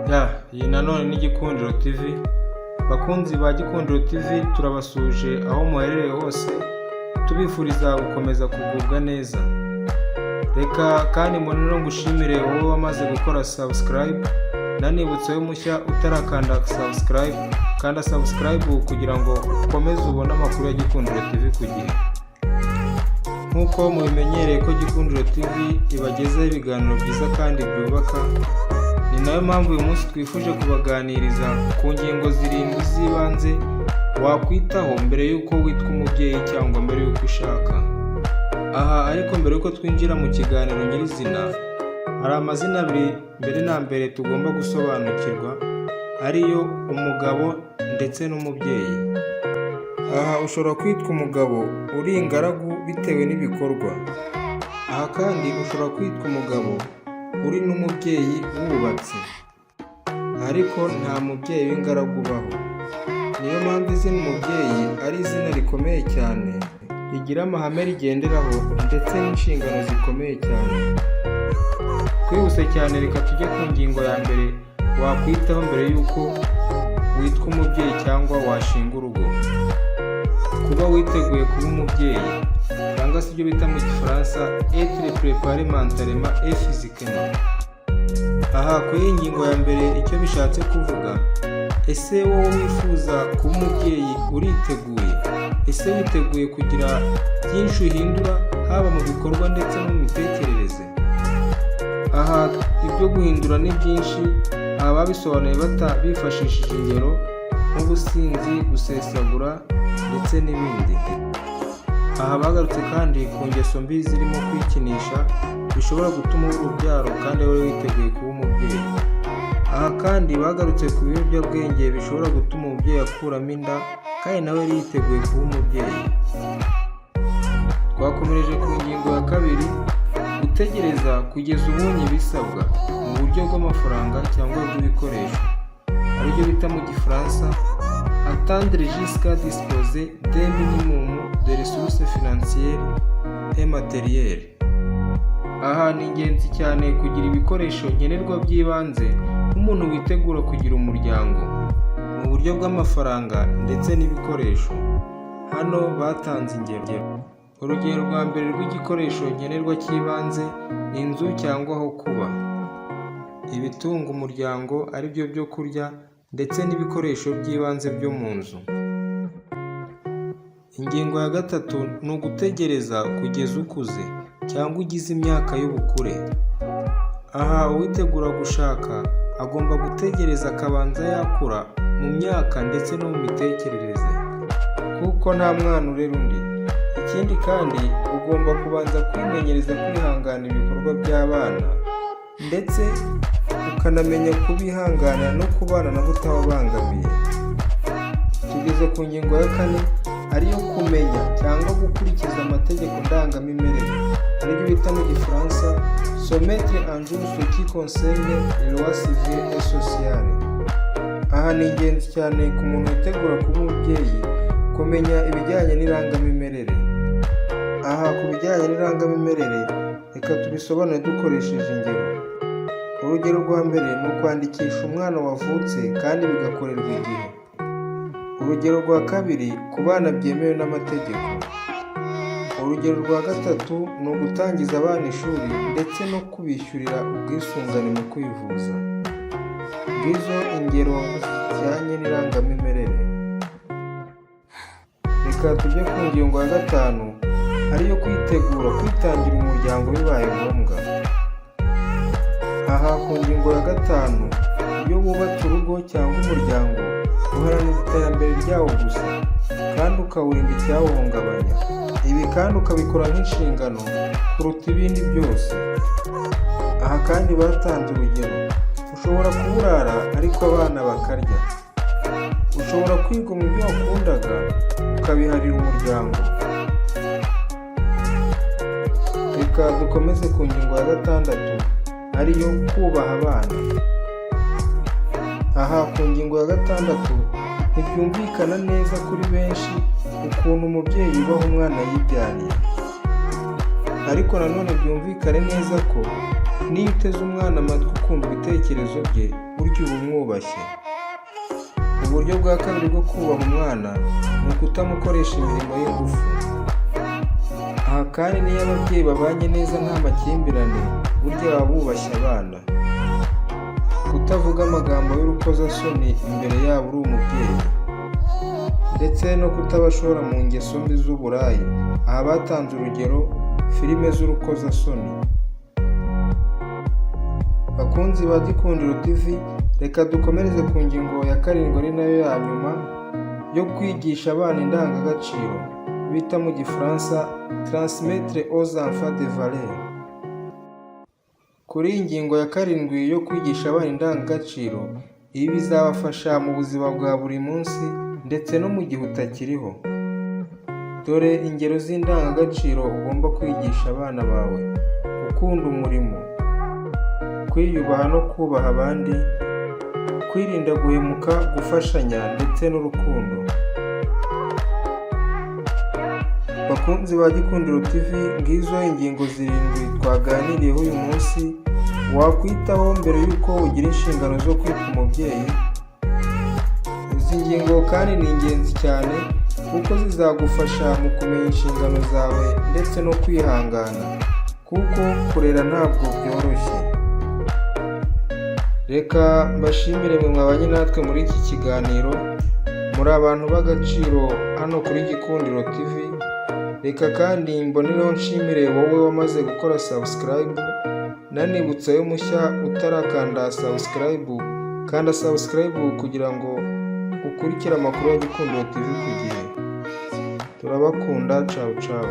Iyi nanone ni Gikundiro TV. Bakunzi ba Gikundiro TV, turabasuje aho muherereye hose, tubifuriza gukomeza kugubwa neza. Reka kandi mbonera ngushimire wowe wamaze gukora subscribe, nanibutse we mushya utarakanda subscribe, kanda subscribe kugira ngo ukomeze ubone amakuru ya Gikundiro TV ku gihe. Nkuko mubimenyereye ko Gikundiro TV ibagezaho ibiganiro byiza kandi byubaka, ni nayo mpamvu uyu munsi twifuje kubaganiriza ku ngingo zirindwi z'ibanze wakwitaho mbere y'uko witwa umubyeyi cyangwa mbere y'uko ushaka. Ariko mbere y'uko twinjira mu kiganiro nyirizina, hari amazina abiri mbere na mbere tugomba gusobanukirwa, ariyo umugabo ndetse n'umubyeyi. Ushobora kwitwa umugabo uri ingaragu bitewe n'ibikorwa. Kandi ushobora kwitwa umugabo uri n'umubyeyi wubatse, ariko nta mubyeyi w'ingaragu ubaho. Niyo mpamvu izina umubyeyi ari izina rikomeye cyane, rigira amahame rigenderaho ndetse n'inshingano zikomeye cyane. Twihuse cyane, reka tujye ku ngingo ya mbere wakwitaho mbere y'uko witwa umubyeyi cyangwa washinga urugo. Kuba witeguye kuba umubyeyi, cyangwa se ibyo bita mu Gifaransa être préparé mentalement et physiquement. Kuri iyi ngingo ya mbere icyo bishatse kuvuga, ese wowe wifuza kuba umubyeyi uriteguye? Ese witeguye kugira byinshi uhindura, haba mu bikorwa ndetse no mu mitekerereze? Ibyo guhindura ni byinshi, babisobanuye bifashishije ingero nk'ubusinzi, gusesagura ndetse n'ibindi. Bagarutse kandi ku ngeso mbi zirimo kwikinisha, bishobora gutuma ubura urubyaro kandi wowe witeguye kuba umubyeyi. Kandi bagarutse ku biyobyabwenge bishobora gutuma umubyeyi akuramo inda kandi nawe yari yiteguye kuba umubyeyi. Twakomereje ku ngingo ya kabiri, gutegereza kugeza ubonye ibisabwa mu buryo bw'amafaranga cyangwa bw'ibikoresho, aribyo bita mu Gifaransa attendre jusqu'à disposer d'un minimum de ressources financières et matérielles. Ni ingenzi cyane kugira ibikoresho nkenerwa by'ibanze nk'umuntu witegura kugira umuryango, mu buryo bw'amafaranga ndetse n'ibikoresho. Hano batanze ingero. Urugero rwa mbere rw'igikoresho nkenerwa cy'ibanze ni inzu cyangwa aho kuba, ibitunga umuryango aribyo byo kurya ndetse n'ibikoresho by'ibanze byo mu nzu. Ingingo ya gatatu ni ugutegereza kugeza ukuze cyangwa ugize imyaka y'ubukure. Uwitegura gushaka agomba gutegereza akabanza yakura mu myaka ndetse no mu mitekerereze, kuko nta mwana urera undi. Ikindi kandi ugomba kubanza kwimenyereza kwihangana ibikorwa by'abana, ndetse ukanamenya kubihanganira no kubana nabo utababangamiye. Tugeze ku ngingo ya kane, ariyo kumenya cyangwa gukurikiza amategeko ndangamimerere, aribyo bita mu Gifaransa se mettre en jour ce qui concerne les lois civiles et sociales. Ni ingenzi cyane ku muntu witegura kuba umubyeyi kumenya ibijyanye n'irangamimerere. Ku bijyanye n'irangamimerere, reka tubisobanure dukoresheje ingero. Urugero rwa mbere ni ukwandikisha umwana wavutse kandi bigakorerwa igihe. Urugero rwa kabiri, ku bana byemewe n'amategeko. Urugero rwa gatatu ni ugutangiza abana ishuri ndetse no kubishyurira ubwisungane mu kwivuza. Ngizo ingero zijyanye n'irangamimerere. Reka tujye ku ngingo ya gatanu, ariyo kwitegura kwitangira umuryango bibaye ngombwa. Ku ngingo ya gatanu, iyo wubatse urugo cyangwa umuryango, uharanira iterambere ryawo gusa kandi ukawurinda icyawuhungabanya. Ibi kandi ukabikora nk'inshingano kuruta ibindi byose. Kandi batanze urugero, ushobora kuburara ariko abana bakarya. Ushobora kwiga mu byo wakundaga ukabiharira umuryango. Reka dukomeze ku ngingo ya gatandatu, ariyo kubaha abana. Ku ngingo ya gatandatu, ntibyumvikana neza kuri benshi ukuntu umubyeyi yubaha umwana yibyariye, ariko nanone byumvikane neza ko Niyo uteze umwana amatwi ukumva ibitekerezo bye, burya uba umwubashye. Uburyo bwa kabiri bwo kubaha umwana ni ukutamukoresha imirimo y'ingufu. Aha kandi niyo ababyeyi babanye neza nta makimbirane, burya baba bubashye abana. Kutavuga amagambo y'urukozasoni imbere yabo uri umubyeyi, ndetse no kutabashora mu ngeso mbi z'uburayi. Aha batanze urugero filime z'urukozasoni. Bakunzi ba Gikundiro TV, reka dukomereze ku ngingo ya 7 ari nayo ya nyuma yo kwigisha abana indangagaciro, bita mu Gifaransa transmettre aux enfants des valeurs. Kuri iyi ngingo ya 7 yo kwigisha abana indangagaciro, ibi bizabafasha mu buzima bwa buri munsi ndetse no mu gihe utakiriho. Dore ingero z'indangagaciro ugomba kwigisha abana bawe: gukunda umurimo, kwiyubaha no kubaha abandi, kwirinda guhemuka, gufashanya ndetse n'urukundo. Bakunzi ba Gikundiro TV, ngizo ingingo 7 twaganiriyeho uyu munsi wakwitaho mbere y'uko ugira inshingano zo kwitwa umubyeyi. Izi ngingo kandi ni ingenzi cyane kuko zizagufasha mu kumenya inshingano zawe ndetse no kwihangana, kuko kurera ntabwo byoroshye. Reka mbashimire mwe mwabanye natwe muri iki kiganiro. Muri abantu b'agaciro hano kuri Gikundiro TV. Reka kandi mbonereho nshimire wowe wamaze gukora subscribe, nanibutsa yo mushya utarakanda subscribe, kanda subscribe kugira ngo ukurikire amakuru ya Gikundiro TV ku gihe. Turabakunda, ciao ciao.